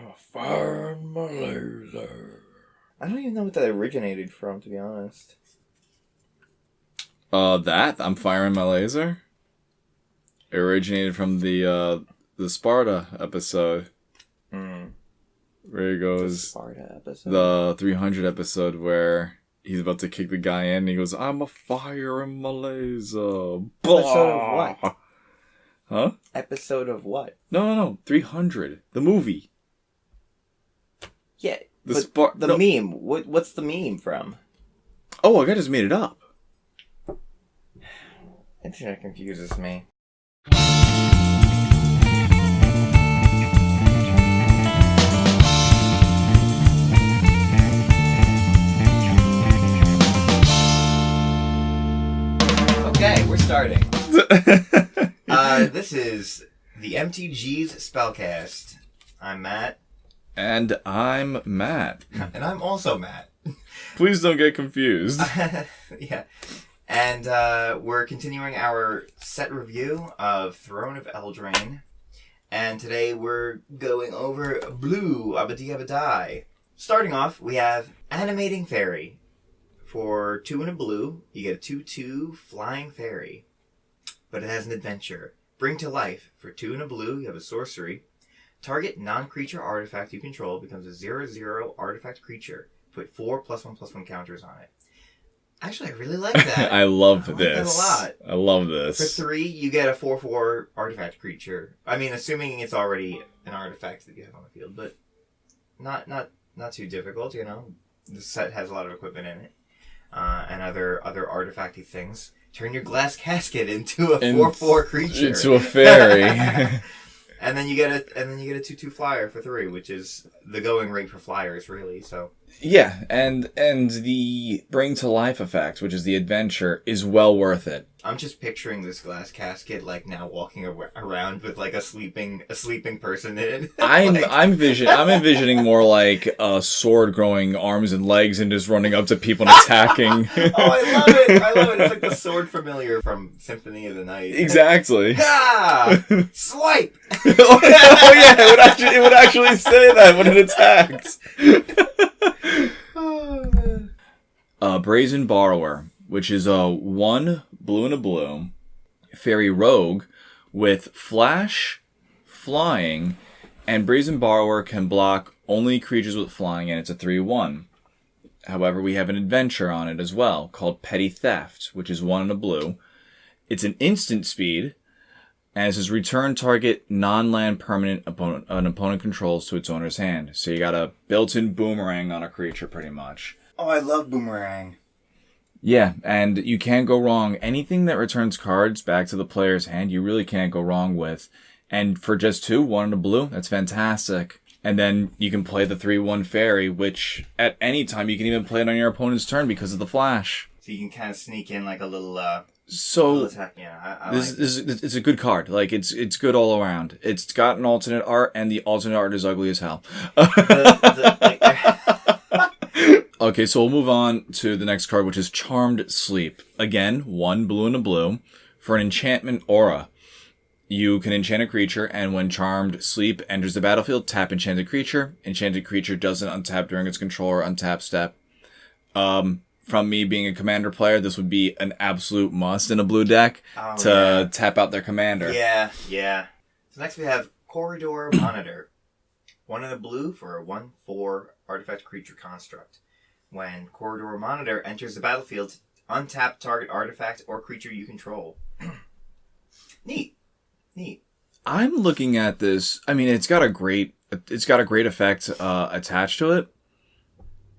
I'm a fire in my laser. I don't even know what that originated from, to be honest. I'm firing my laser? It originated from the Sparta episode. Where he goes... The Sparta episode? The 300 episode where he's about to kick the guy in and he goes, I'm a fire in my laser. Episode of what? Huh? Episode of what? No. 300. The movie. Yeah. The meme. What's the meme from? Oh, I just made it up. Internet confuses me. Okay, we're starting. This is the MTGeez Spellcast. I'm Matt. And I'm Matt. And I'm also Matt. Please don't get confused. Yeah. And we're continuing our set review of Throne of Eldraine. And today we're going over Blue Abadi Abadai. Starting off, we have Animating Fairy. For 2 and a blue, you get a 2/2 flying fairy. But it has an adventure. Bring to life. For 2 and a blue, you have a sorcery. Target non-creature artifact you control becomes a 0/0 artifact creature. Put 4+1/+1 counters on it. Actually, I really like that. I love like this. That a lot. I love this. For 3, you get a 4/4 artifact creature. I mean, assuming it's already an artifact that you have on the field, but not too difficult, you know. The set has a lot of equipment in it. And other artifacty things. Turn your glass casket into a 4/4 creature. Into a fairy. And then you get a 2/2 flyer for 3, which is the going rate for flyers, really. So yeah, and the bring to life effect, which is the adventure, is well worth it. I'm just picturing this glass casket like now walking around with like a sleeping person in it. I'm envisioning more like a sword growing arms and legs and just running up to people and attacking. Oh, I love it. It's like the sword familiar from Symphony of the Night. Exactly. Ah! Swipe. Oh yeah, it would actually say that when it attacked. Oh, man. Brazen Borrower, which is a 1 blue and a blue fairy rogue with flash, flying, and Brazen Borrower can block only creatures with flying, and it's a 3/1. However, we have an adventure on it as well called Petty Theft, which is 1 and a blue. It's an instant speed, and it says return target non-land permanent an opponent controls to its owner's hand. So you got a built-in boomerang on a creature, pretty much. Oh, I love Boomerang. Yeah, and you can't go wrong. Anything that returns cards back to the player's hand, you really can't go wrong with. And for just 2, 1 and a blue, that's fantastic. And then you can play the 3/1 fairy, which at any time you can even play it on your opponent's turn because of the flash. So you can kind of sneak in like a little little attack. Yeah, I this like is it's a good card. Like it's good all around. It's got an alternate art, and the alternate art is ugly as hell. Okay, so we'll move on to the next card, which is Charmed Sleep. Again, 1 blue and a blue for an enchantment aura. You can enchant a creature, and when Charmed Sleep enters the battlefield, tap enchanted creature. Enchanted creature doesn't untap during its control or untap step. From me being a commander player, this would be an absolute must in a blue deck tap out their commander. Yeah. So next we have Corridor Monitor. 1 and a blue for a 1/4 artifact creature construct. When Corridor Monitor enters the battlefield, untap target artifact or creature you control. Neat. I'm looking at this. I mean, it's got a great effect attached to it,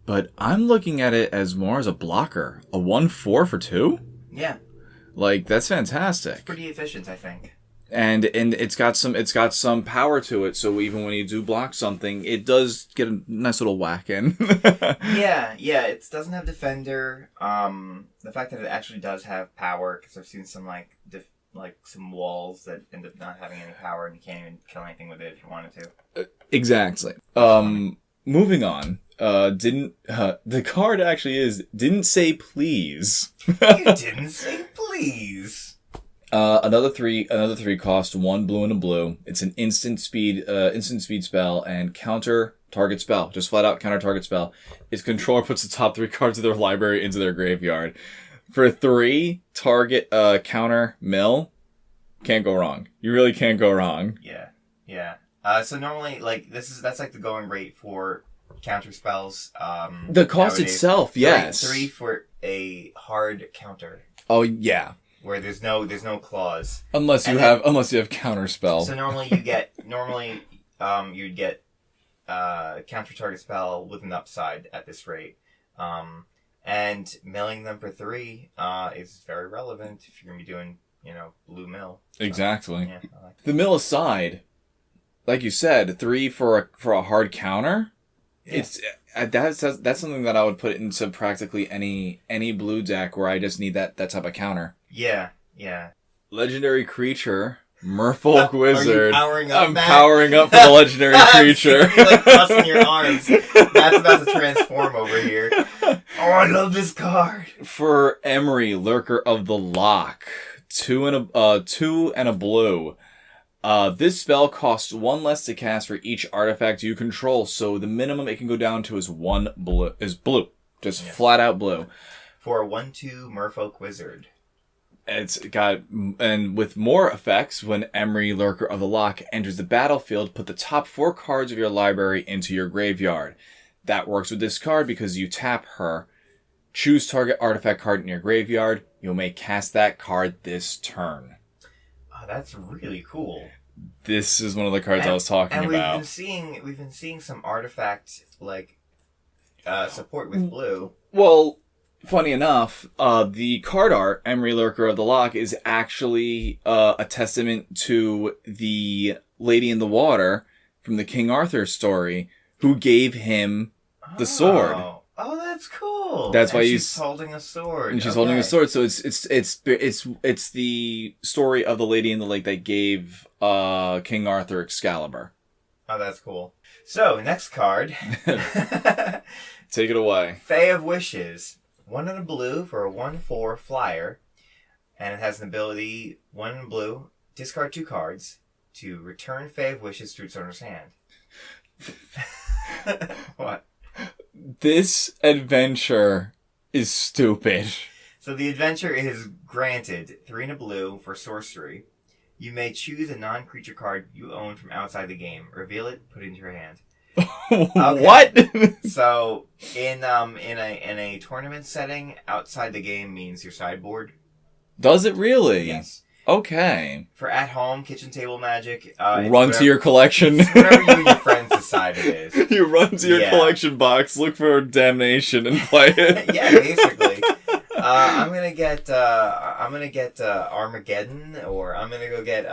but I'm looking at it as more as a blocker. A 1/4 for 2? Yeah. Like, that's fantastic. It's pretty efficient, I think. And it's got some power to it, so even when you do block something, it does get a nice little whack in. Yeah, it doesn't have Defender. The fact that it actually does have power, because I've seen some some walls that end up not having any power, and you can't even kill anything with it if you wanted to. Exactly. Moving on. The card actually didn't say please. You didn't say please. Another three cost 1 blue and a blue. It's an instant speed spell and counter target spell. Just flat out counter target spell. Its controller puts the top 3 cards of their library into their graveyard. For 3 target counter mill, can't go wrong. You really can't go wrong. Yeah. So normally, like that's like the going rate for counter spells. The cost nowadays. itself, yes. 3 for a hard counter. Oh yeah. Where there's no clause. Unless you have counter spell. So normally you'd get counter target spell with an upside at this rate. And milling them for 3 is very relevant if you're gonna be doing, blue mill. So, exactly. Yeah, I like that. The mill aside, like you said, 3 for a hard counter. Yeah. It's that's something that I would put into practically any blue deck where I just need that type of counter. Yeah. Legendary creature, Merfolk Wizard. Are you powering up, I'm powering up for the legendary creature. You're like crossing your arms. That's about to transform over here. Oh, I love this card. For Emery, Lurker of the Lock, 2 and a blue. This spell costs 1 less to cast for each artifact you control, so the minimum it can go down to is blue. Just flat out blue. For a 1/2 Merfolk Wizard. It's got, and with more effects, when Emery, Lurker of the Lock enters the battlefield, put the top 4 cards of your library into your graveyard. That works with this card because you tap her. Choose target artifact card in your graveyard. You may cast that card this turn. Oh, that's really cool. This is one of the cards I was talking about. We've been seeing some artifact support with blue. Well, funny enough, the card art, Emery Lurker of the Lock, is actually a testament to the Lady in the Water from the King Arthur story, who gave him the sword. Oh, that's cool. That's why she's holding a sword. And she's holding a sword, so it's the story of the Lady in the Lake that gave King Arthur Excalibur. Oh, that's cool. So, next card. Take it away. Fave Wishes. 1 and a blue for a 1/4 flyer. And it has an ability, 1 in blue, discard 2 cards to return Fave Wishes to its owner's hand. What? This adventure is stupid. So the adventure is granted 3 and a blue for sorcery. You may choose a non-creature card you own from outside the game. Reveal it, put it into your hand. Okay. What? So in a tournament setting, outside the game means your sideboard. Does it really? Yes. Okay. For at home kitchen table magic, run to your collection. It's whatever you and your friends decide it is. You run to your collection box, look for Damnation, and play it. Yeah, basically. I'm gonna get Armageddon, or I'm gonna go get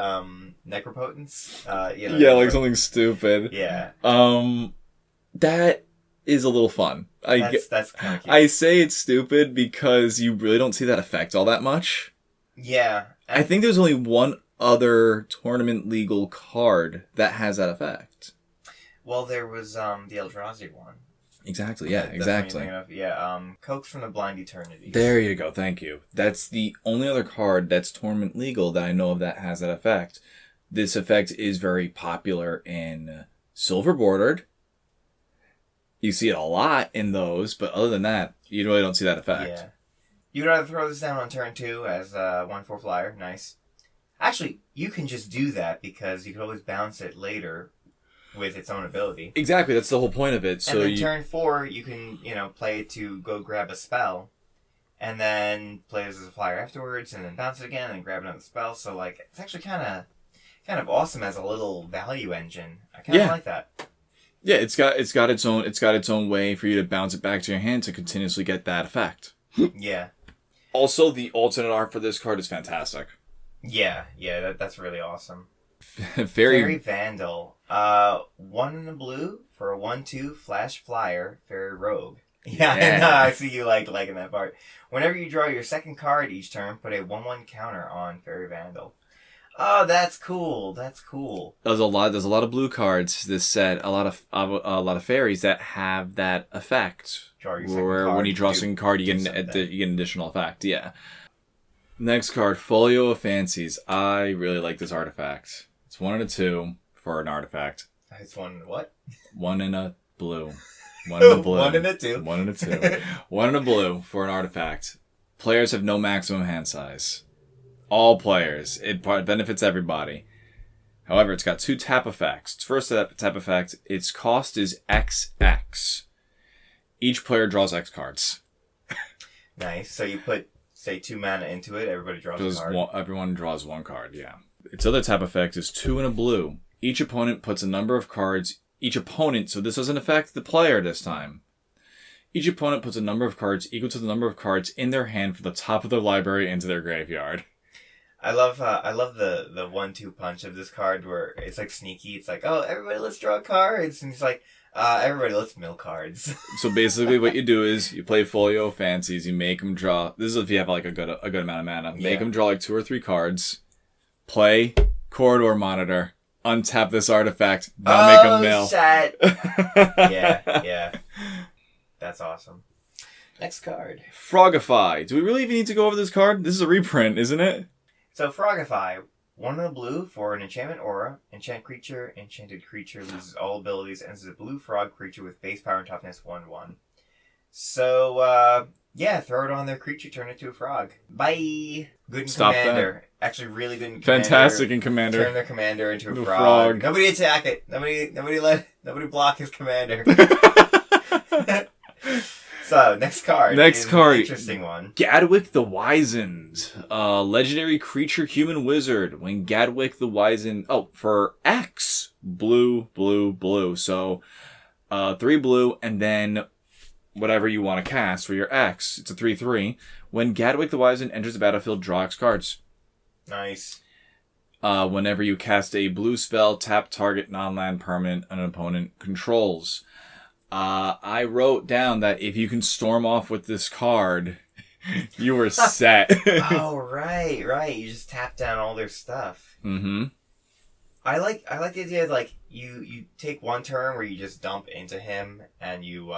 Necropotence. Like something stupid. Yeah. That is a little fun. That's kind of cute. I say it's stupid because you really don't see that effect all that much. Yeah. I think there's only one other tournament legal card that has that effect. Well, there was the Eldrazi one. Exactly, yeah, exactly. Coax from the Blind Eternity. There you go, thank you. That's the only other card that's tournament legal that I know of that has that effect. This effect is very popular in Silver Bordered. You see it a lot in those, but other than that, you really don't see that effect. Yeah. You'd rather throw this down on turn 2 as a 1/4 flyer. Nice. Actually, you can just do that because you can always bounce it later with its own ability. Exactly, that's the whole point of it. So and then turn 4, you can, play it to go grab a spell, and then play this as a flyer afterwards, and then bounce it again, and grab another spell. So, it's actually kind of awesome as a little value engine. I kind of like that. Yeah, it's got its own way for you to bounce it back to your hand to continuously get that effect. Yeah. Also, the alternate art for this card is fantastic. Yeah, that's really awesome. Fairy Vandal. 1 in a blue for a 1/2 flash flyer, Fairy Robe. Yeah, I know, I see you liking that part. Whenever you draw your second card each turn, put a 1/1 counter on Fairy Vandal. Oh, that's cool. There's a lot of blue cards this set. A lot of fairies that have that effect. Draw your second where card, when you draw a second card, you get an something. additional effect. Yeah. Next card, Folio of Fancies. I really like this artifact. It's 1 and a 2 for an artifact. It's 1 what? 1 and a blue. 1 and a blue. 1 and a 2. 1 and a 2. 1 and a blue for an artifact. Players have no maximum hand size. All players. It benefits everybody. However, it's got 2 tap effects. First tap effect, its cost is XX. Each player draws X cards. Nice. So you put, say, 2 mana into it, everybody draws a card. Everyone draws 1 card, yeah. Its other tap effect is 2 and a blue. Each opponent puts a number of cards. Each opponent, so this doesn't affect the player this time. Each opponent puts a number of cards equal to the number of cards in their hand from the top of their library into their graveyard. I love the 1-2 punch of this card where it's like sneaky. It's like, oh, everybody let's draw cards, and it's like, everybody let's mill cards. So basically, what you do is you play Folio of Fancies. You make them draw. This is if you have like a good amount of mana. Make them draw like 2 or 3 cards. Play Corridor Monitor. Untap this artifact. Now make them mill. Shit. Yeah. That's awesome. Next card. Frogify. Do we really even need to go over this card? This is a reprint, isn't it? So Frogify, 1 in a blue for an enchantment aura. Enchanted creature loses all abilities and is a blue frog creature with base power and toughness 1/1. So, throw it on their creature, turn it to a frog. Bye! Good in Stop Commander. that. Actually, really good in Commander. Fantastic in Commander. Turn their commander into a frog. Nobody attack it. Nobody block his commander. So, next card. Next card. An interesting one. Gadwick the Wizened. Legendary creature human wizard. When Gadwick the Wizened... Oh, for X. Blue. So, 3 blue, and then whatever you want to cast for your X. It's a 3/3. When Gadwick the Wizened enters the battlefield, draw X cards. Nice. Whenever you cast a blue spell, tap target non-land permanent an opponent controls. I wrote down that if you can storm off with this card, you were set. Oh, right. You just tap down all their stuff. Mm-hmm. I like the idea of, like, you take one turn where you just dump into him and you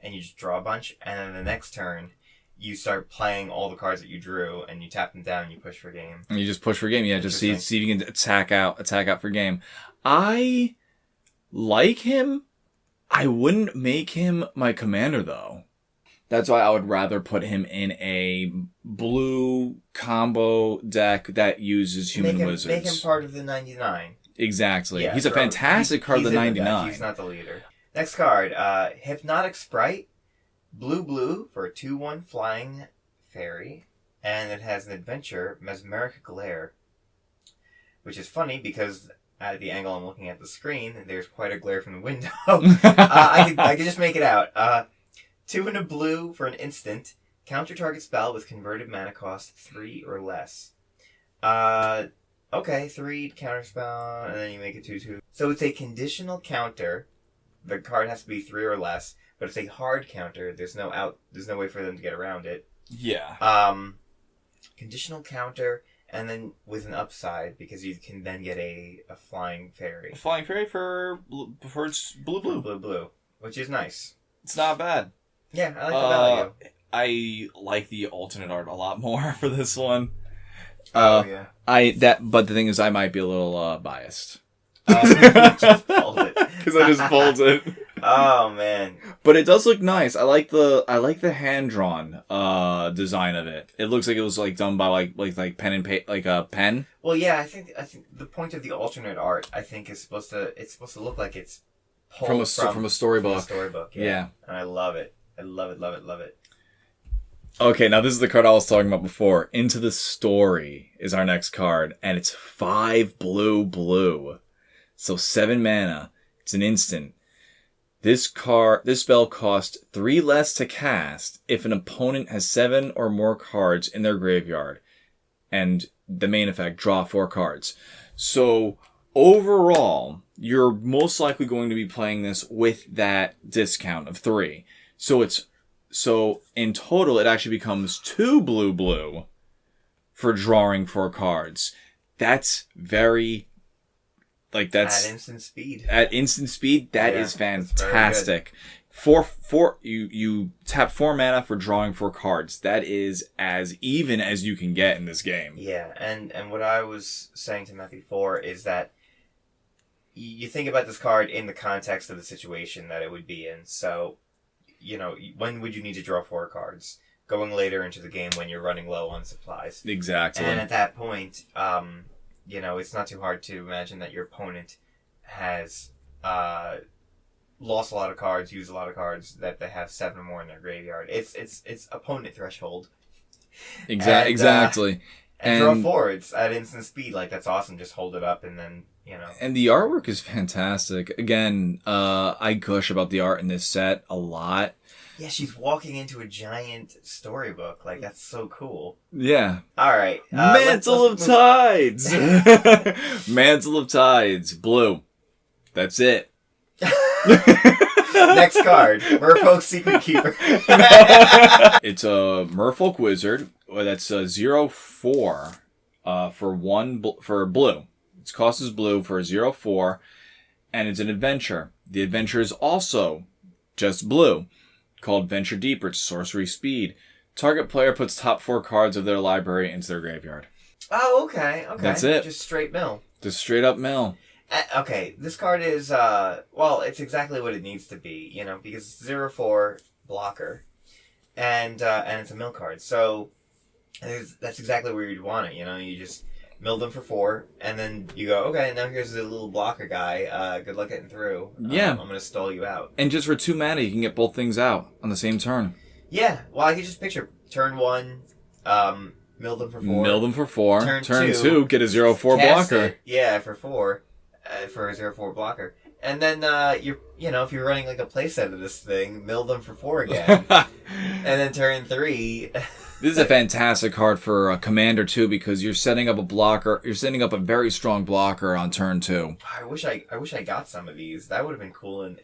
just draw a bunch, and then the next turn you start playing all the cards that you drew and you tap them down and you push for game. And you just push for game, yeah, just see if you can attack out for game. I like him. I wouldn't make him my commander, though. That's why I would rather put him in a blue combo deck that uses human wizards. Make him part of the 99. Exactly. Yeah, he's a fantastic card of the 99. He's not the leader. Next card, Hypnotic Sprite. Blue for a 2/1 flying fairy. And it has an adventure, Mesmeric Glare. Which is funny because at the angle I'm looking at the screen, there's quite a glare from the window. I could just make it out. 2 and a blue for an instant. Counter target spell with converted mana cost 3 or less. Okay, 3 counter spell, and then you make it 2/2. So it's a conditional counter. The card has to be 3 or less, but it's a hard counter. There's no way for them to get around it. Yeah. Conditional counter, and then with an upside, because you can then get a flying fairy. A flying fairy for it's blue. Blue, which is nice. It's not bad. Yeah, I like the value. I like the alternate art a lot more for this one. Yeah. But the thing is, I might be a little biased. Just pulled it. Because I just pulled it. Oh man! But it does look nice. I like the hand drawn design of it. It looks like it was like done by like pen and paper, like a pen. Well, yeah. I think the point of the alternate art, I think, is supposed to look like it's pulled from a storybook. From a storybook. Yeah. And I love it. I love it. Okay, now this is the card I was talking about before. Into the Story is our next card, and it's 5 blue. So 7 mana. It's an instant. This spell costs 3 less to cast if an opponent has 7 or more cards in their graveyard. And the main effect, draw 4 cards. So overall, you're most likely going to be playing this with that discount of 3. So in total, it actually becomes 2 blue for drawing 4 cards. That's very... At instant speed, that is fantastic. You tap 4 mana for drawing 4 cards. That is as even as you can get in this game. Yeah, and what I was saying to Matt before is that you think about this card in the context of the situation that it would be in. So, when would you need to draw 4 cards? Going later into the game when you're running low on supplies. Exactly. And at that point, it's not too hard to imagine that your opponent has lost a lot of cards, used a lot of cards, that they have 7 or more in their graveyard. It's opponent threshold. Exactly. And draw 4. It's at instant speed. Like, that's awesome. Just hold it up and then, And the artwork is fantastic. Again, I gush about the art in this set a lot. Yeah, she's walking into a giant storybook. Like, that's so cool. Yeah. All right. Mantle of Tides. Mantle of Tides. Blue. That's it. Next card. Merfolk Secret Keeper. It's a Merfolk Wizard. That's a 0/4 for blue. It's Causas blue for a 0/4, and it's an adventure. The adventure is also just blue, called Venture Deeper. It's sorcery speed. Target player puts top 4 cards of their library into their graveyard. Oh, okay. That's it. Just straight mill. Just straight up mill. Okay, this card is, it's exactly what it needs to be, because it's 0/4 blocker, and it's a mill card. So, that's exactly where you'd want it, you just mill them for 4, and then you go, okay, now here's a little blocker guy, good luck getting through. Yeah. I'm gonna stall you out. And just for 2 mana, you can get both things out on the same turn. Yeah, well, I can just picture turn 1, mill them for 4. Mill them for 4. Turn 2, 2, get a 0/4 cast blocker. it, yeah, for 4. For a 0/4 blocker. And then, if you're running like a playset of this thing, mill them for 4 again. And then turn 3. This is a fantastic card for a commander, too, because you're setting up a blocker. You're setting up a very strong blocker on turn 2. I wish I got some of these. That would have been cool in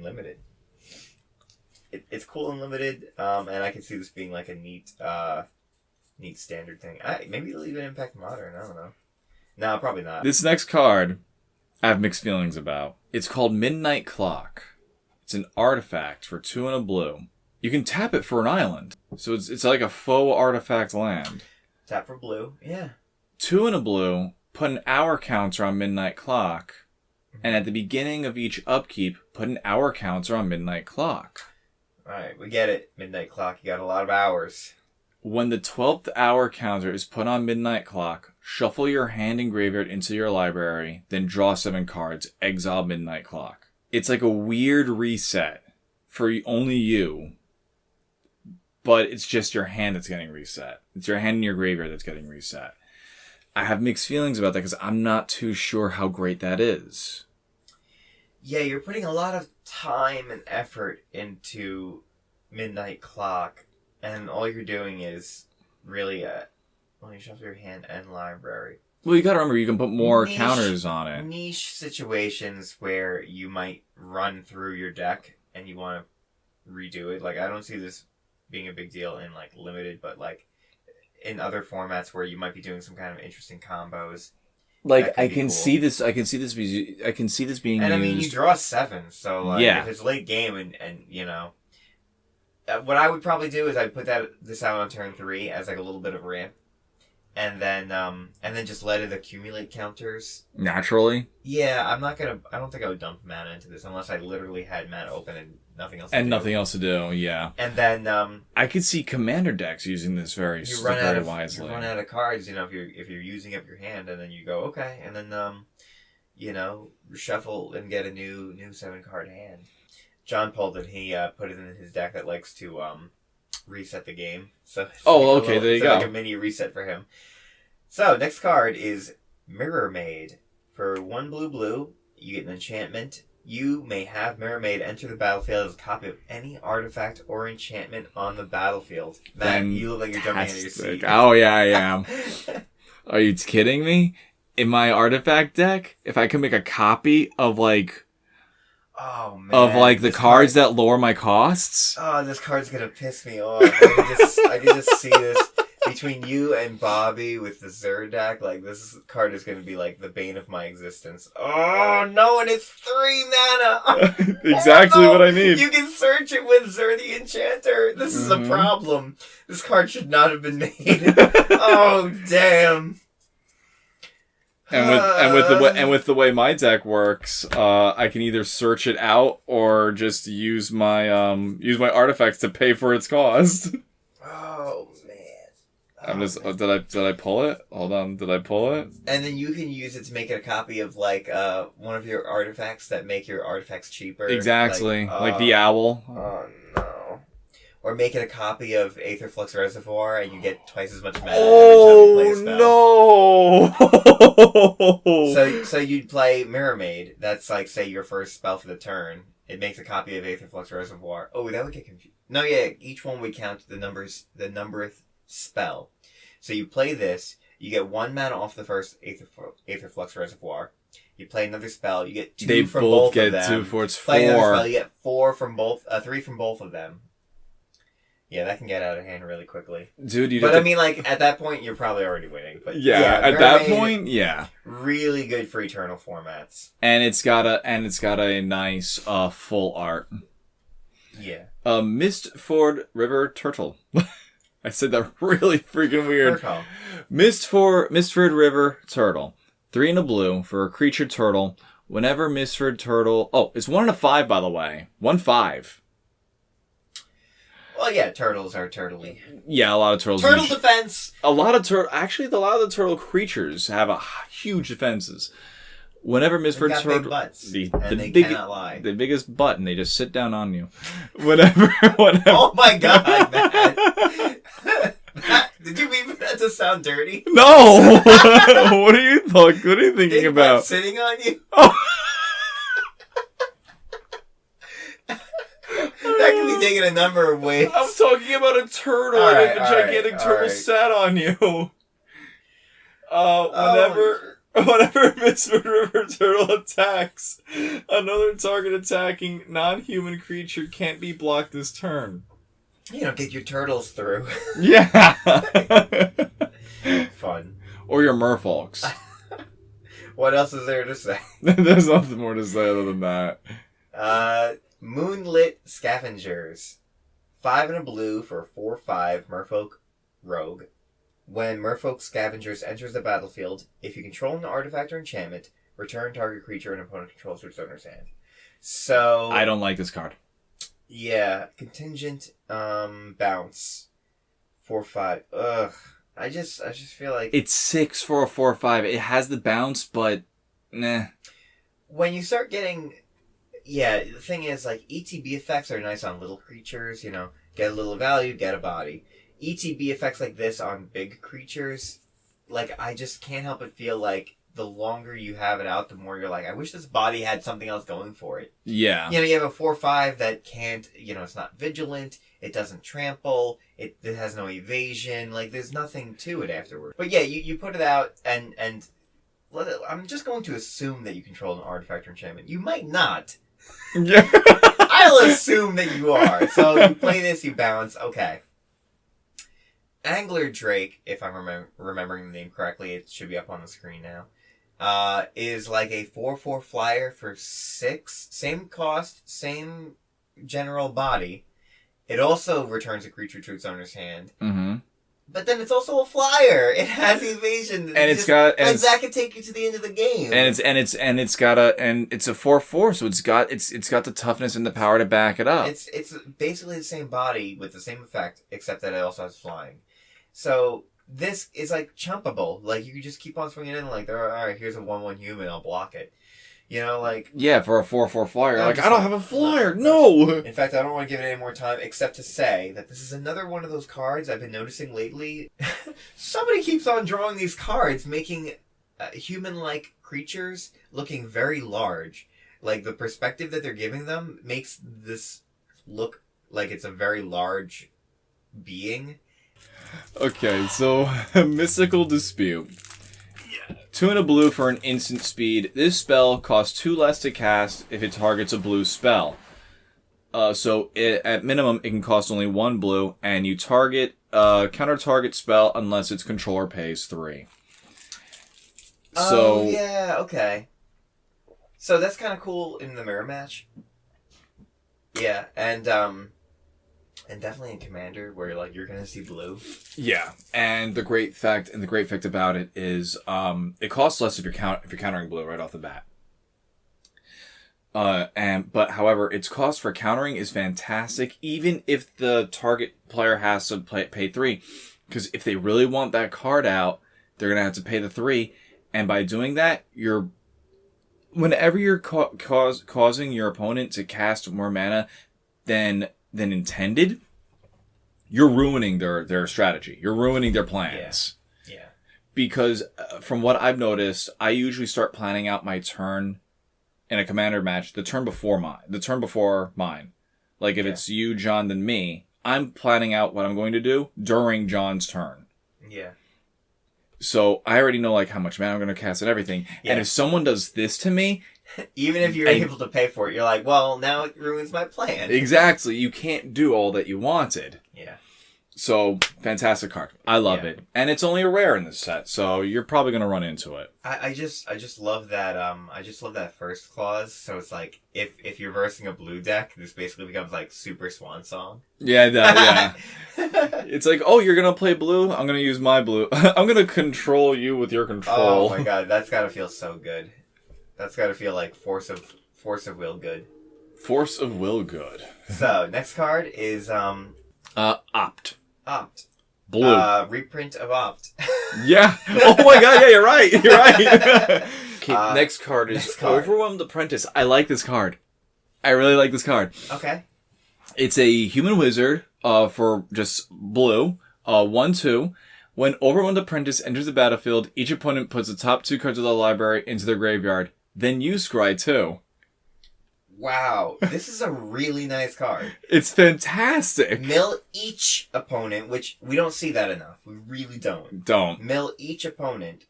Limited. It's cool in Limited, and I can see this being like a neat standard thing. Maybe they'll even impact Modern, I don't know. No, probably not. This next card, I have mixed feelings about. It's called Midnight Clock. It's an artifact for 2 and a blue. You can tap it for an island. So it's like a faux artifact land. Tap for blue, yeah. 2 and a blue, put an hour counter on Midnight Clock. And at the beginning of each upkeep, put an hour counter on Midnight Clock. Alright, we get it. Midnight Clock, you got a lot of hours. When the 12th hour counter is put on Midnight Clock, shuffle your hand and graveyard into your library, then draw 7 cards, exile Midnight Clock. It's like a weird reset for only you, but it's just your hand that's getting reset. It's your hand in your graveyard that's getting reset. I have mixed feelings about that because I'm not too sure how great that is. Yeah, you're putting a lot of time and effort into Midnight Clock, and all you're doing is really you shuffle your hand and library. Well, you gotta remember, you can put more counters on it. Niche situations where you might run through your deck and you want to redo it. Like, I don't see this being a big deal in, like, Limited, but, like, in other formats where you might be doing some kind of interesting combos. Like, I can see this being and, used. I mean, you draw 7, so, like, yeah. if it's late game and what I would probably do is I'd put this out on turn 3 as, like, a little bit of ramp. And then just let it accumulate counters. Naturally? Yeah, I don't think I would dump mana into this unless I literally had mana open and nothing else to do. And nothing else to do, yeah. And then, I could see commander decks using this very wisely. You run out of cards, if you're using up your hand, and then you go, okay, and then, shuffle and get a new 7-card hand. John pulled it, he put it in his deck that likes to, reset the game. So okay, there you go. Like a mini reset for him. So, next card is Mirror Maid. For 1 blue, you get an enchantment. You may have Mirror Maid enter the battlefield as a copy of any artifact or enchantment on the battlefield. Man, you look like you're jumping into your seat. Oh, yeah, I am. Are you kidding me? In my artifact deck, if I could make a copy of, like... Oh, man. Of, like, the cards that lower my costs? Oh, this card's gonna piss me off. I can just see this between you and Bobby with the Zerd deck. Like, this card is gonna be, like, the bane of my existence. Oh, no, and it's 3 mana! Exactly what I need. You can search it with Zer the Enchanter. This is a problem. This card should not have been made. Oh, damn. And with the way my deck works, I can either search it out or just use my artifacts to pay for its cost. Oh man! Did I pull it? Hold on, did I pull it? And then you can use it to make it a copy of like one of your artifacts that make your artifacts cheaper. Exactly, like the owl. Oh no! Or make it a copy of Aether Flux Reservoir, and you get twice as much mana every time you play a spell. No! So you'd play Mermaid. That's like, say, your first spell for the turn. It makes a copy of Aether Flux Reservoir. Oh, that would get confused. No, yeah, each one would count the numbereth spell. So you play this, you get 1 mana off the first Aether Flux Reservoir. You play another spell, you get 2 from both of them. They both get 2 for its 4. Play another spell, you get 4 from both, 3 from both of them. Yeah, that can get out of hand really quickly. Dude, I mean, like, at that point, you're probably already winning. But yeah, at that point, yeah. Really good for Eternal formats. And it's got a nice full art. Yeah. Mistford River Turtle. I said that really freaking weird. Turtle. Mistford River Turtle. 3 and a blue for a creature turtle. Whenever Mistford Turtle... Oh, it's 1 and a 5, by the way. 1/5. Well, yeah, turtles are turtly. Yeah, a lot of turtles. Turtle defense! Actually, a lot of the turtle creatures have huge defenses. Whenever Mistford Turtle... big butts, they cannot lie. The biggest butt, and they just sit down on you. Whenever... Oh my god, man! Did you mean for that to sound dirty? No! What are you thinking big about? Butt sitting on you? Oh. That can be taken a number of ways. I'm talking about a turtle. A gigantic turtle sat on you. Whenever Mistford River Turtle attacks, another target attacking non-human creature can't be blocked this turn. You don't get your turtles through. Yeah. Fun. Or your merfolks. What else is there to say? There's nothing more to say other than that. Moonlit Scavengers. 5 and a blue for 4/5 Merfolk Rogue. When Merfolk Scavengers enters the battlefield, if you control an artifact or enchantment, return target creature an opponent controls to its owner's hand. So... I don't like this card. Yeah. Contingent, bounce. 4/5. Ugh. I just feel like... It's 6 for a 4/5. It has the bounce, but... Nah. When you start getting... Yeah, the thing is, like, ETB effects are nice on little creatures, you know. Get a little value, get a body. ETB effects like this on big creatures, like, I just can't help but feel like the longer you have it out, the more you're like, I wish this body had something else going for it. Yeah. You know, you have a 4/5 that can't, you know, it's not vigilant, it doesn't trample, it has no evasion, like, there's nothing to it afterward. But yeah, you put it out, and I'm just going to assume that you control an artifact or enchantment. You might not. Yeah. I'll assume that you are. So you play this, you bounce, okay. Angler Drake, if I'm remembering the name correctly, it should be up on the screen now, is like a 4/4 flyer for 6. Same cost, same general body. It also returns a creature to its owner's hand. Mm-hmm. But then it's also a flyer. It has evasion. And it's got... And that could take you to the end of the game. And it's a 4/4, so it's got the toughness and the power to back it up. It's basically the same body with the same effect, except that it also has flying. So this is like chumpable. Like, you can just keep on swinging in, like, alright, here's a 1/1 human, I'll block it. You know, like... Yeah, for a 4/4 flyer. Like, I don't have a flyer! No! In fact, I don't want to give it any more time, except to say that this is another one of those cards I've been noticing lately. Somebody keeps on drawing these cards, making human-like creatures looking very large. Like, the perspective that they're giving them makes this look like it's a very large being. Okay, so, Mystical Dispute. 2 and a blue for an instant speed. This spell costs 2 less to cast if it targets a blue spell. At minimum, it can cost only 1 blue, and you counter target spell unless its controller pays 3. Oh, yeah, okay. So that's kind of cool in the mirror match. Yeah, and definitely in Commander, where like you're gonna see blue. Yeah, and the great fact about it is, it costs less if you're countering blue right off the bat. But however, its cost for countering is fantastic, even if the target player has to pay 3, because if they really want that card out, they're gonna have to pay the 3, and by doing that, whenever you're causing your opponent to cast more mana than intended, you're ruining their strategy. You're ruining their plans. Yeah. Because from what I've noticed, I usually start planning out my turn in a Commander match the turn before mine. Like if it's you, John, then me, I'm planning out what I'm going to do during John's turn. Yeah. So I already know like how much mana I'm going to cast and everything. Yeah. And if someone does this to me, even if you're able to pay for it, you're like, well, now it ruins my plan. Exactly. You can't do all that you wanted. Yeah. So, fantastic card. I love it. And it's only a rare in this set, so you're probably going to run into it. I just love that, I just love that first clause. So it's like, if you're versing a blue deck, this basically becomes like Super Swan Song. Yeah, yeah. It's like, oh, you're going to play blue? I'm going to use my blue. I'm going to control you with your control. Oh my god, that's got to feel so good. That's got to feel like force of will good. Force of will good. So, next card is, Opt. Opt. Blue. Reprint of Opt. Yeah. Oh my god, yeah, you're right. You're right. Okay, next card is Overwhelmed Apprentice. I like this card. I really like this card. Okay. It's a human wizard, for just blue, 1/2. When Overwhelmed Apprentice enters the battlefield, each opponent puts the top 2 cards of the library into their graveyard. Then you scry 2. Wow, this is a really nice card. It's fantastic. Mill each opponent, which we don't see that enough. We really don't. Mill each opponent,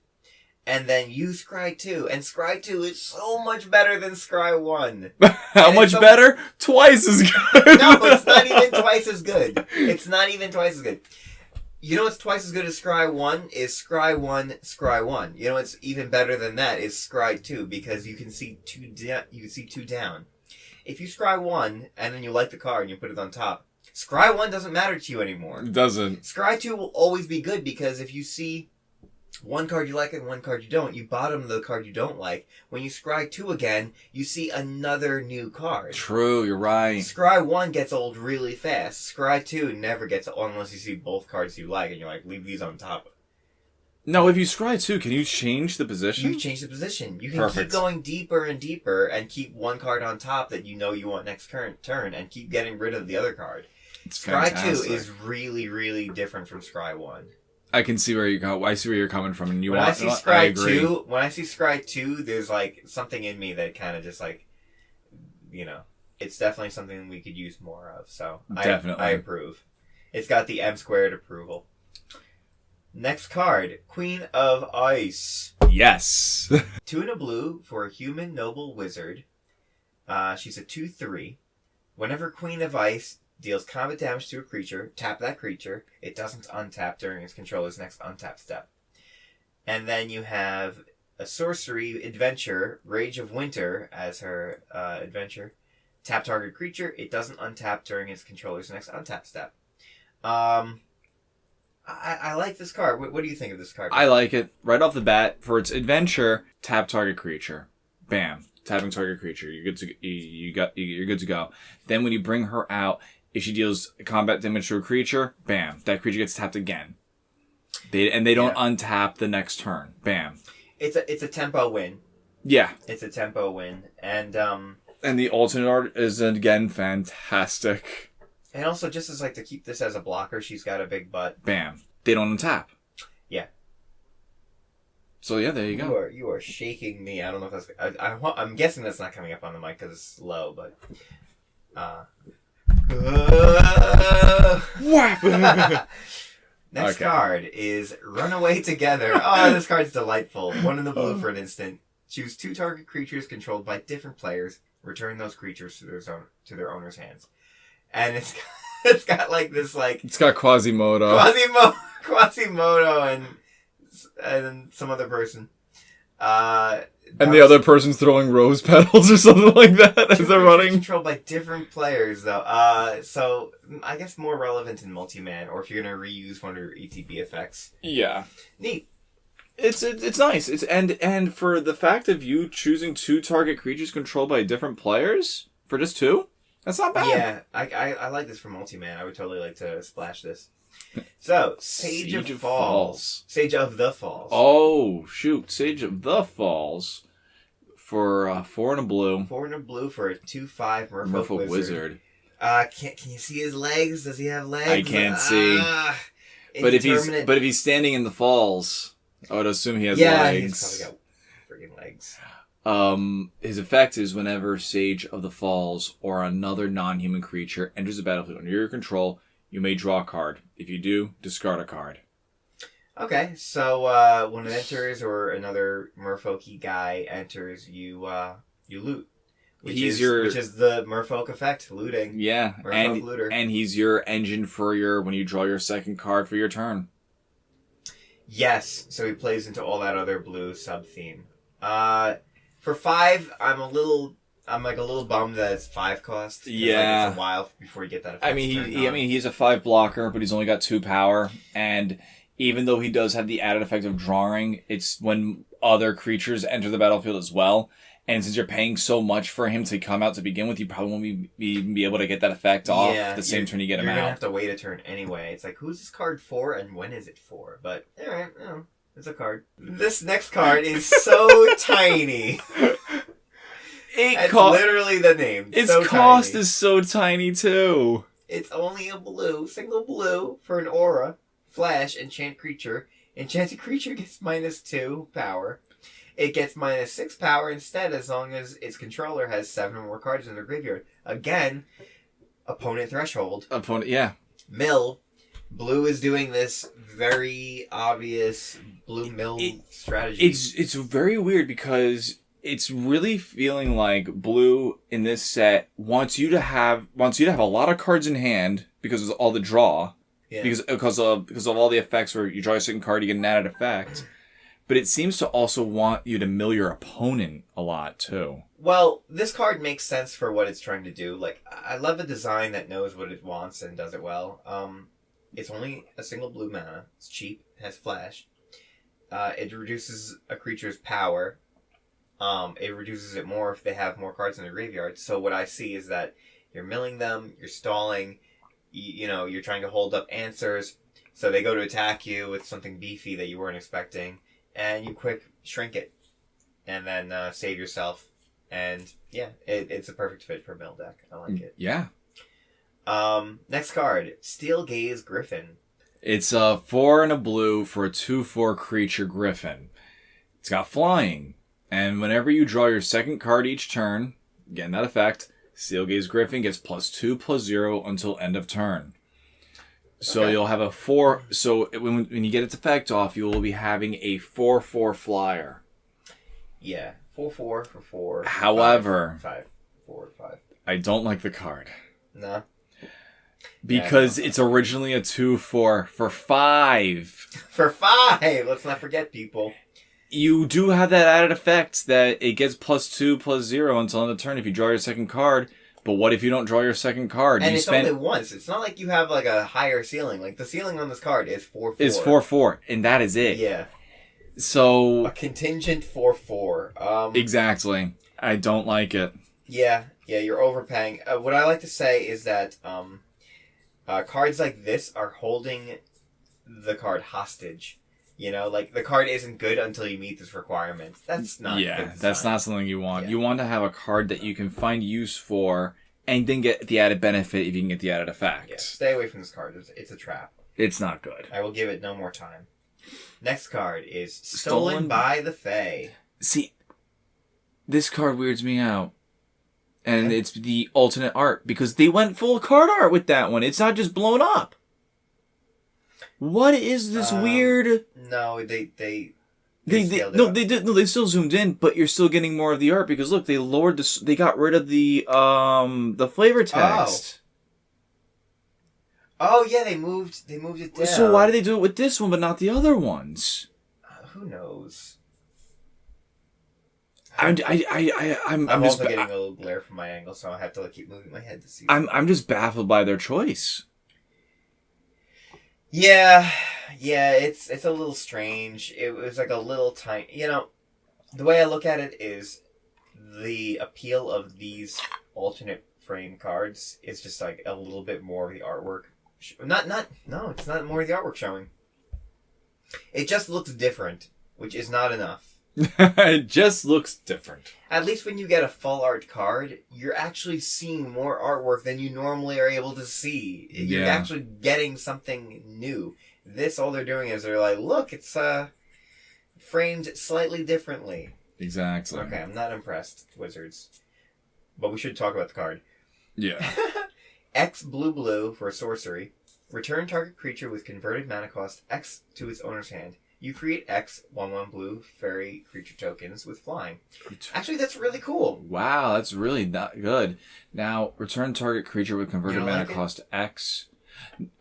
and then you scry 2. And scry 2 is so much better than scry 1. How much better? Twice as good. No, it's not even twice as good. It's not even twice as good. You know what's twice as good as scry 1 is scry 1, scry 1. You know what's even better than that is scry 2, because you can see 2 down. If you scry 1 and then you like the card and you put it on top, scry 1 doesn't matter to you anymore. It doesn't. Scry 2 will always be good, because if you see one card you like and one card you don't, you bottom the card you don't like. When you scry 2 again, you see another new card. True, you're right. Scry 1 gets old really fast. Scry 2 never gets old unless you see both cards you like and you're like, leave these on top. No, if you scry 2, can you change the position? You can change the position. You can keep going deeper and deeper and keep one card on top that you know you want next turn and keep getting rid of the other card. Scry 2 is really, really different from Scry 1. I can see where you go. I see where you're coming from. And when I see Scry 2, there's like something in me that kind of just like, you know, it's definitely something we could use more of. So definitely. I approve. It's got the M² approval. Next card, Queen of Ice. Yes. 2 and a blue for a human noble wizard. She's a 2/3. Whenever Queen of Ice deals combat damage to a creature, tap that creature. It doesn't untap during its controller's next untap step. And then you have a sorcery adventure, Rage of Winter, as her adventure. Tap target creature. It doesn't untap during its controller's next untap step. I like this card. What do you think of this card? I like it. Right off the bat, for its adventure, tap target creature. Bam. Tapping target creature. You're good to go. Then when you bring her out, if she deals combat damage to a creature, bam. That creature gets tapped again. They don't untap the next turn. Bam. It's a tempo win. Yeah. It's a tempo win. And the alternate art is, again, fantastic. And also, just as like to keep this as a blocker, she's got a big butt. Bam. They don't untap. Yeah. So yeah, there you go. You are shaking me. I don't know if that's... I'm guessing that's not coming up on the mic because it's slow, but... Next card is Runaway Together. Oh, this card's delightful. 1 in the blue for an instant. Choose 2 target creatures controlled by different players. Return those creatures to their owner's hands. And it's got like this like... It's got Quasimodo. Quasimodo and some other person. And the other person's throwing rose petals or something like that as they're running. Controlled by different players, though. So I guess more relevant in multi-man, or if you're gonna reuse one of your ETB effects. Yeah, neat. It's nice. And for the fact of you choosing 2 target creatures controlled by different players for just 2, that's not bad. Yeah, I like this for multi-man. I would totally like to splash this. So, Sage of Falls. Sage of the Falls. Oh, shoot. Sage of the Falls for 4 and a blue. 4 and a blue for a 2/5 Merfolk Wizard. Can you see his legs? Does he have legs? I can't see. But if he's standing in the falls, I would assume he has legs. Yeah, he's probably got freaking legs. His effect is whenever Sage of the Falls or another non-human creature enters the battlefield under your control, you may draw a card. If you do, discard a card. Okay, so when it enters or another merfolky guy enters, you loot. Which is the merfolk effect, looting. Yeah, merfolk looter. And he's your engine for when you draw your second card for your turn. Yes, so he plays into all that other blue sub-theme. For 5, I'm a little bummed that it's 5 cost. Yeah, it's a while before you get that effect. I mean, he's a 5 blocker, but he's only got 2 power, and even though he does have the added effect of drawing, it's when other creatures enter the battlefield as well. And since you're paying so much for him to come out to begin with, you probably won't be able to get that effect off the same turn you get him out. You're going to have to wait a turn anyway. It's like, who's this card for and when is it for? But, alright, it's a card. This next card is so tiny. It's literally the name. Its cost is so tiny, too. It's only a blue, single blue, for an aura, flash, enchant creature. Enchanted creature gets -2 power. It gets -6 power instead as long as its controller has 7 or more cards in their graveyard. Again, opponent threshold. Mill. Blue is doing this very obvious blue mill strategy. It's very weird because it's really feeling like blue in this set wants you to have a lot of cards in hand because of all the draw. Yeah. Because of all the effects where you draw a second card, you get an added effect. But it seems to also want you to mill your opponent a lot, too. Well, this card makes sense for what it's trying to do. Like, I love a design that knows what it wants and does it well. It's only a single blue mana. It's cheap. It has flash. It reduces a creature's power. It reduces it more if they have more cards in their graveyard. So what I see is that you're milling them, you're stalling, you're trying to hold up answers. So they go to attack you with something beefy that you weren't expecting. And you quick shrink it, and then save yourself. And yeah, it's a perfect fit for a mill deck. I like it. Yeah. Next card, Steel Gaze Griffin. It's a 4 and a blue for a 2/4 creature griffin. It's got flying, and whenever you draw your second card each turn, again that effect, Steel Gaze Griffin gets +2/+0 until end of turn. So you'll have a 4. So when you get its effect off, you will be having a 4/4 flyer. Yeah, 4/4 for 4. However, 5/4/5. I don't like the card. No. Because it's originally a 2/4 for 5. For 5. Let's not forget, people. You do have that added effect that it gets +2/+0 until end of turn if you draw your second card. But what if you don't draw your second card? And it's only once. It's not like you have like a higher ceiling. Like the ceiling on this card is 4/4. It's 4/4, and that is it. Yeah. So a contingent 4/4. Exactly. I don't like it. Yeah, you're overpaying. What I like to say is that cards like this are holding the card hostage. Like the card isn't good until you meet this requirement. That's not good that's not something you want. Yeah. You want to have a card that you can find use for and then get the added benefit if you can get the added effect. Yeah, stay away from this card. It's a trap. It's not good. I will give it no more time. Next card is Stolen by the Fae. See, this card weirds me out. And it's the alternate art because they went full card art with that one. It's not just blown up. What is this weird? No, they still zoomed in, but you're still getting more of the art because look, they lowered they got rid of the flavor text. Oh yeah, they moved it down. So why did they do it with this one but not the other ones? Who knows? I'm I'm just also getting a little glare from my angle, so I have to like keep moving my head to see. I'm just baffled by their choice. Yeah, it's a little strange. It was like a little tiny. The way I look at it is the appeal of these alternate frame cards is just like a little bit more of the artwork. No, it's not more of the artwork showing. It just looks different, which is not enough. It just looks different. At least when you get a full art card, you're actually seeing more artwork than you normally are able to see. You're actually getting something new. This, all they're doing is they're like, look, it's framed slightly differently. Exactly. Okay, I'm not impressed, Wizards. But we should talk about the card. Yeah. X blue for a sorcery. Return target creature with converted mana cost X to its owner's hand. You create X 1/1 blue fairy creature tokens with flying. Actually, that's really cool. Wow, that's really not good. Now, return target creature with converted mana cost X.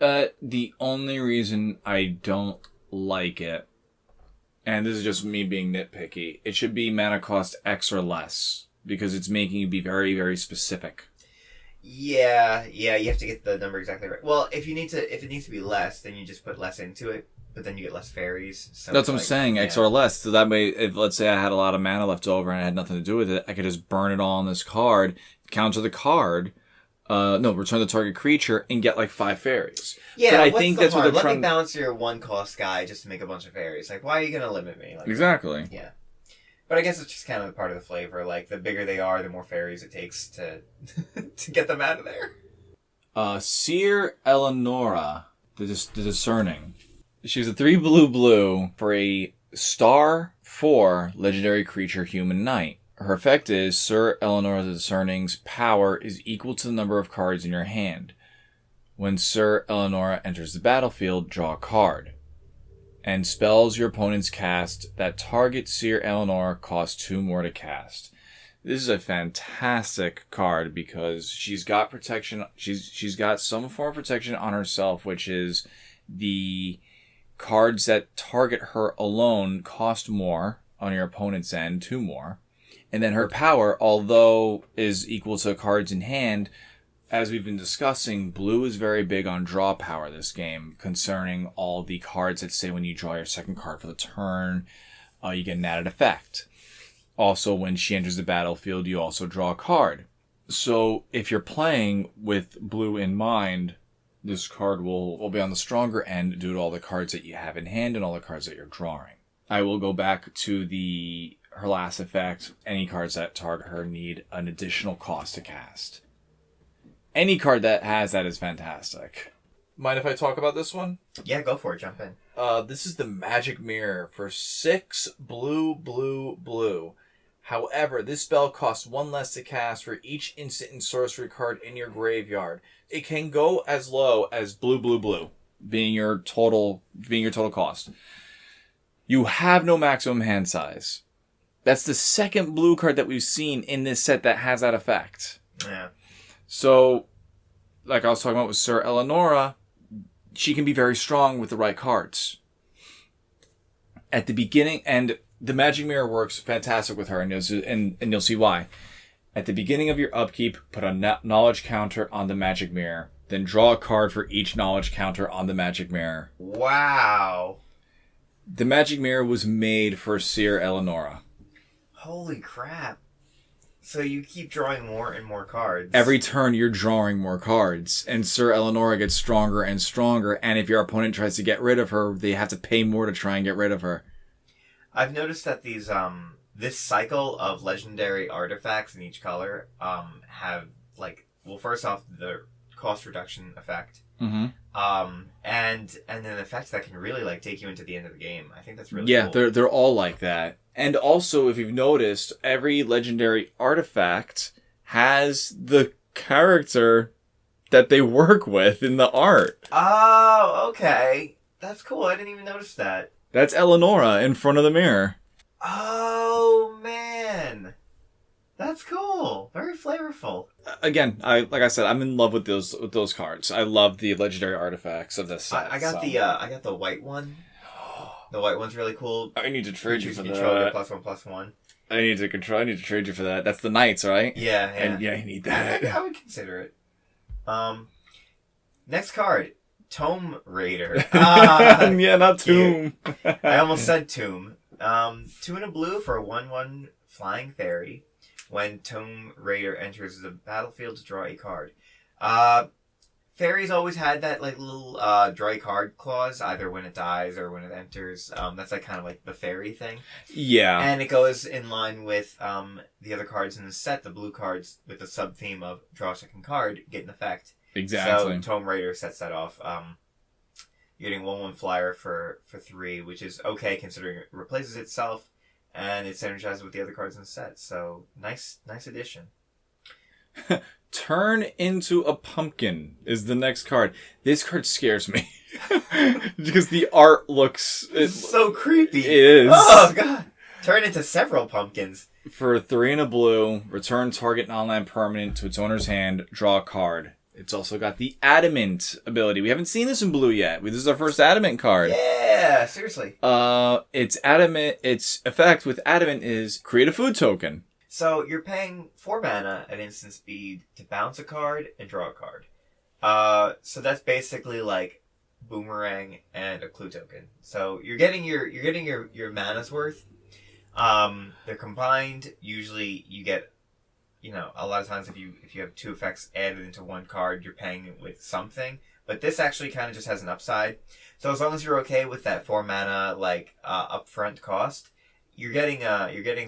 The only reason I don't like it, and this is just me being nitpicky, it should be mana cost X or less, because it's making you be very, very specific. Yeah, you have to get the number exactly right. Well, if it needs to be less, then you just put less into it. But then you get less fairies. So that's what I'm saying, X or less. So that way, if let's say I had a lot of mana left over and I had nothing to do with it, I could just burn it all on this card, counter the card, return the target creature, and get like 5 fairies. Yeah, but I think that's what they're trying. Let trying. me balance your 1-cost guy just to make a bunch of fairies. Like, why are you going to limit me? Like, exactly. Yeah. But I guess it's just kind of part of the flavor. Like, the bigger they are, the more fairies it takes to to get them out of there. Seer Eleonora, the Discerning. She's a 3 blue for a star 4 legendary creature human knight. Her effect is Sir Eleonora the Discerning's power is equal to the number of cards in your hand. When Sir Eleonora enters the battlefield, draw a card. And spells your opponent's cast that target Seer Eleonora cost 2 more to cast. This is a fantastic card because she's got protection. She's got some form of protection on herself, which is the cards that target her alone cost more on your opponent's end, 2 more. And then her power, although is equal to cards in hand, as we've been discussing, blue is very big on draw power this game, concerning all the cards that say when you draw your second card for the turn, you get an added effect. Also, when she enters the battlefield, you also draw a card. So if you're playing with blue in mind, this card will be on the stronger end due to all the cards that you have in hand and all the cards that you're drawing. I will go back to her last effect. Any cards that target her need an additional cost to cast. Any card that has that is fantastic. Mind if I talk about this one? Yeah, go for it. Jump in. This is the Magic Mirror for 6 blue. However, this spell costs 1 less to cast for each instant and sorcery card in your graveyard. It can go as low as blue, being your total cost. You have no maximum hand size. That's the second blue card that we've seen in this set that has that effect. Yeah. So, like I was talking about with Sir Eleonora, she can be very strong with the right cards. At the beginning, and the Magic Mirror works fantastic with her, and you'll see why. At the beginning of your upkeep, put a knowledge counter on the Magic Mirror. Then draw a card for each knowledge counter on the Magic Mirror. Wow. The Magic Mirror was made for Seer Eleonora. Holy crap. So you keep drawing more and more cards. Every turn you're drawing more cards, and Sir Eleonora gets stronger and stronger, and if your opponent tries to get rid of her, they have to pay more to try and get rid of her. I've noticed that these this cycle of legendary artifacts in each color have first off the cost reduction effect. Mm-hmm. And then effects that can really take you into the end of the game. I think that's really cool. Yeah, they're all like that. And also, if you've noticed, every legendary artifact has the character that they work with in the art. Oh, okay. That's cool. I didn't even notice that. That's Eleonora in front of the mirror. Oh, man. That's cool. Very flavorful. Again, like I said, I'm in love with those cards. I love the legendary artifacts of this set. I got the white one. The white one's really cool. I need to trade you for that. Control your +1/+1. I need to trade you for that. That's the Knights, right? Yeah. And yeah, you need that. I would consider it. Next card, Tome Raider. Yeah, not Tomb. I almost said Tomb. 2 and a blue for a 1/1 flying fairy. When Tome Raider enters the battlefield to draw a card. Fairies always had that like little draw a card clause, either when it dies or when it enters. That's like kind of like the fairy thing. Yeah. And it goes in line with the other cards in the set, the blue cards with the sub theme of draw a second card get an effect. Exactly. So Tome Raider sets that off. You're getting 1/1 flyer for 3, which is okay considering it replaces itself, and it's synergized with the other cards in the set. So nice addition. Turn into a pumpkin is the next card. This card scares me because the art looks so creepy. It is. Oh god! Turn into several pumpkins. For 3 and a blue, return target non-land permanent to its owner's hand. Draw a card. It's also got the Adamant ability. We haven't seen this in blue yet. This is our first Adamant card. Yeah, seriously. Its Adamant. Its effect with Adamant is create a food token. So you're paying 4 mana at instant speed to bounce a card and draw a card. So that's basically like Boomerang and a clue token. So you're getting your mana's worth. They're combined. Usually you get, a lot of times if you have 2 effects added into one card, you're paying it with something. But this actually kind of just has an upside. So as long as you're okay with that 4 mana upfront cost, you're getting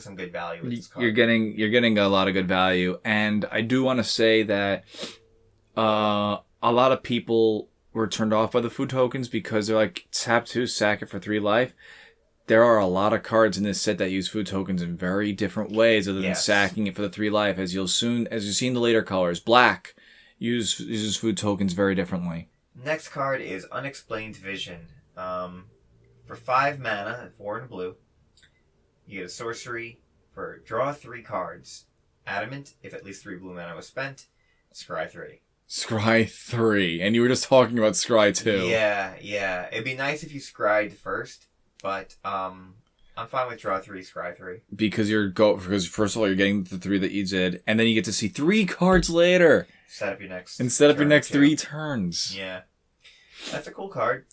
some good value with this card. You're getting a lot of good value, and I do want to say that a lot of people were turned off by the food tokens because they're like tap 2, sack it for 3 life. There are a lot of cards in this set that use food tokens in very different ways other than sacking it for the 3 life. As you see in the later colors, black uses food tokens very differently. Next card is Unexplained Vision. For 5 mana, 4 and a blue. You get a sorcery for draw 3 cards. Adamant, if at least 3 blue mana was spent. Scry 3. Scry 3. And you were just talking about Scry 2. Yeah. It'd be nice if you scryed first, but I'm fine with draw 3, scry 3. Because first of all, you're getting the 3 that you did, and then you get to see 3 cards later. Set up your next 3 turns. Yeah. That's a cool card.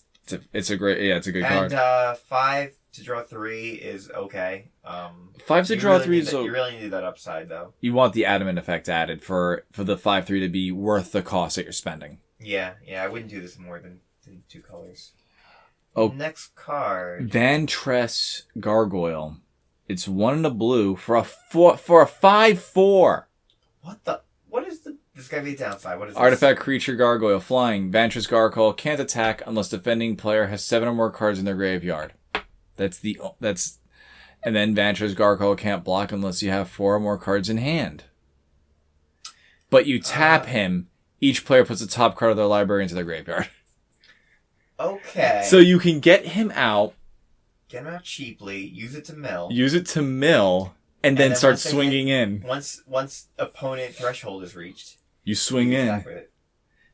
It's a good card. And 5 to draw 3 is okay. 5 to draw 3 is... You really need that upside, though. You want the Adamant effect added for the 5/3 to be worth the cost that you're spending. Yeah, I wouldn't do this more than 2 colors. Oh, next card. Vantress Gargoyle. It's 1 and a blue for a 5/4. What is this gotta be a downside. What is this? Artifact creature Gargoyle. Flying. Vantress Gargoyle can't attack unless defending player has 7 or more cards in their graveyard. And then Vantress Gargoyle can't block unless you have 4 or more cards in hand. But you tap him, each player puts the top card of their library into their graveyard. Okay. So you can get him out. Get him out cheaply, use it to mill, and then start swinging in. Once opponent threshold is reached. You swing in. With it.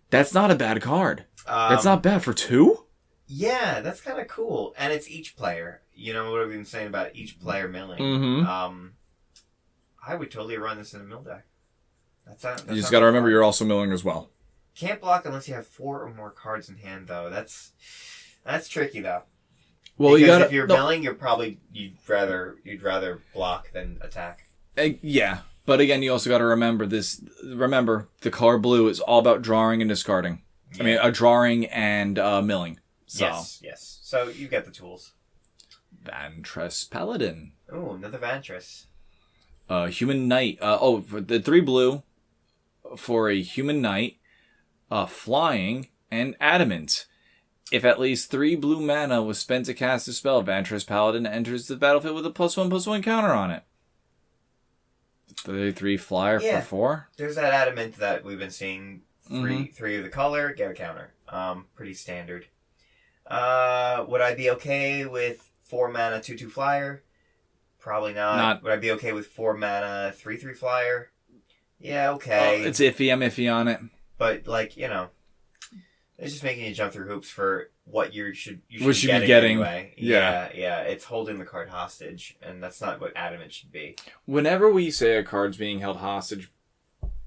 That's not a bad card. That's not bad for 2? Yeah, that's kind of cool. And it's each player. You know what I've been saying about each player milling? Mm-hmm. I would totally run this in a mill deck. You just got to remember you're also milling as well. Can't block unless you have 4 or more cards in hand, though. That's tricky, though. Well, because if you're milling, you'd rather block than attack. Yeah, but again, you also got to remember this. Remember, the color blue is all about drawing and discarding. Yeah. I mean, drawing and milling. So. Yes. So you get the tools. Vantress Paladin. Oh, another Vantress. Human Knight. For the 3 blue for a Human Knight, flying, and Adamant. If at least 3 blue mana was spent to cast a spell, Vantress Paladin enters the battlefield with a +1/+1 counter on it. 3 flyer for 4. There's that Adamant that we've been seeing. 3 of the color, get a counter. Pretty standard. Would I be okay with 4 mana 2/2 flyer? Probably not. Would I be okay with 4 mana 3/3 flyer? Yeah, okay. It's iffy. I'm iffy on it. But It's just making you jump through hoops for what you should be getting anyway. Yeah. Yeah. It's holding the card hostage, and that's not what Adamant should be. Whenever we say a card's being held hostage,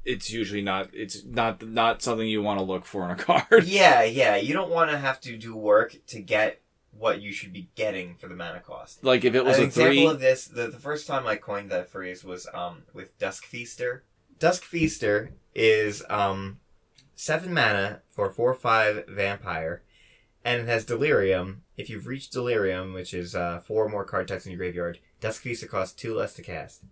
it's usually not. It's not something you want to look for in a card. Yeah. You don't want to have to do work to get what you should be getting for the mana cost. Like if it was An a example 3... of this, the first time I coined that phrase was with Dusk Feaster. Dusk Feaster is 7 mana for 4/5 vampire, and it has Delirium. If you've reached Delirium, which is 4 more card types in your graveyard, Dusk Feaster costs 2 less to cast.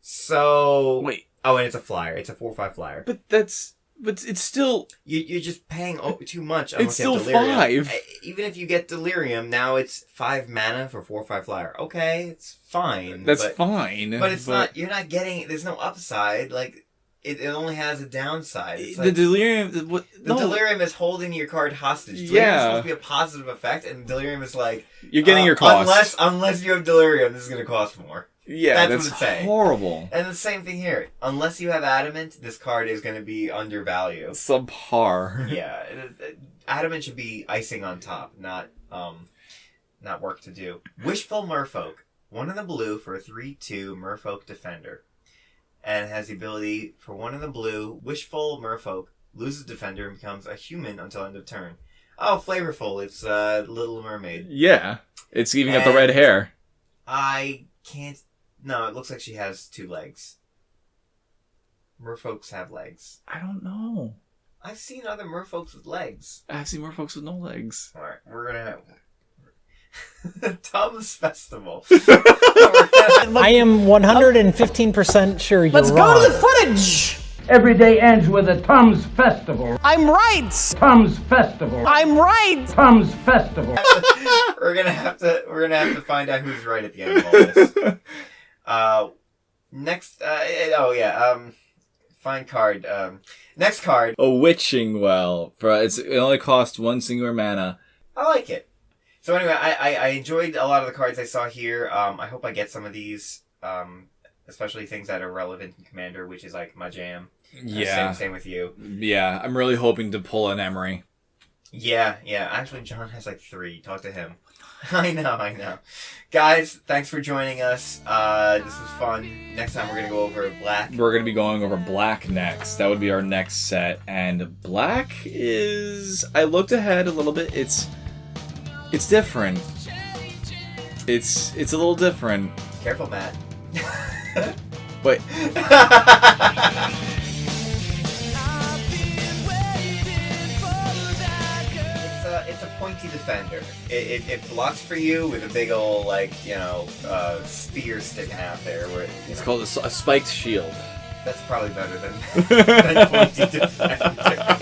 So Wait. Oh, and it's a flyer. It's a 4/5 flyer. But it's still... You're just paying too much. It's still Delirium. 5. Even if you get Delirium, now it's 5 mana for 4/5 flyer. Okay, it's fine. That's fine. But it's not. You're not getting. There's no upside. Like it only has a downside. It's the like, Delirium... the Delirium is holding your card hostage. Delirium is supposed to be a positive effect, and Delirium is like you're getting your cost. Unless you have Delirium, this is going to cost more. Yeah, that's what it's saying. Horrible. And the same thing here. Unless you have Adamant, this card is going to be undervalued. Subpar. Yeah, Adamant should be icing on top, not work to do. Wishful Merfolk, 1 in the blue for a 3/2 Merfolk Defender, and has the ability for 1 in the blue. Wishful Merfolk loses Defender and becomes a human until end of turn. Oh, flavorful! It's Little Mermaid. Yeah, it's even got the red hair. I can't. No, it looks like she has 2 legs. Merfolks have legs. I don't know. I've seen other merfolks with legs. I've seen merfolks with no legs. Alright, we're gonna have... Tom's Festival. I am 115% sure you're Let's wrong. go to the footage! Every day ends with a Tom's Festival. I'm right! Tom's Festival. I'm right! Tom's Festival. We're gonna have to find out who's right at the end of all this. Next, find card. Next card. A Witching Well. It only costs 1 singular mana. I like it. So anyway, I enjoyed a lot of the cards I saw here. I hope I get some of these, especially things that are relevant in Commander, which is like my jam. Yeah. Same with you. Yeah, I'm really hoping to pull an Emery. Yeah. Actually, John has like 3. Talk to him. I know. Guys, thanks for joining us. This was fun. Next time we're going to go over Black. We're going to be going over Black next. That would be our next set. And Black is... I looked ahead a little bit. It's different. It's a little different. Careful, Matt. Wait. It's a pointy defender. It blocks for you with a big old spear sticking out there. It's called a spiked shield. That's probably better than pointy defender.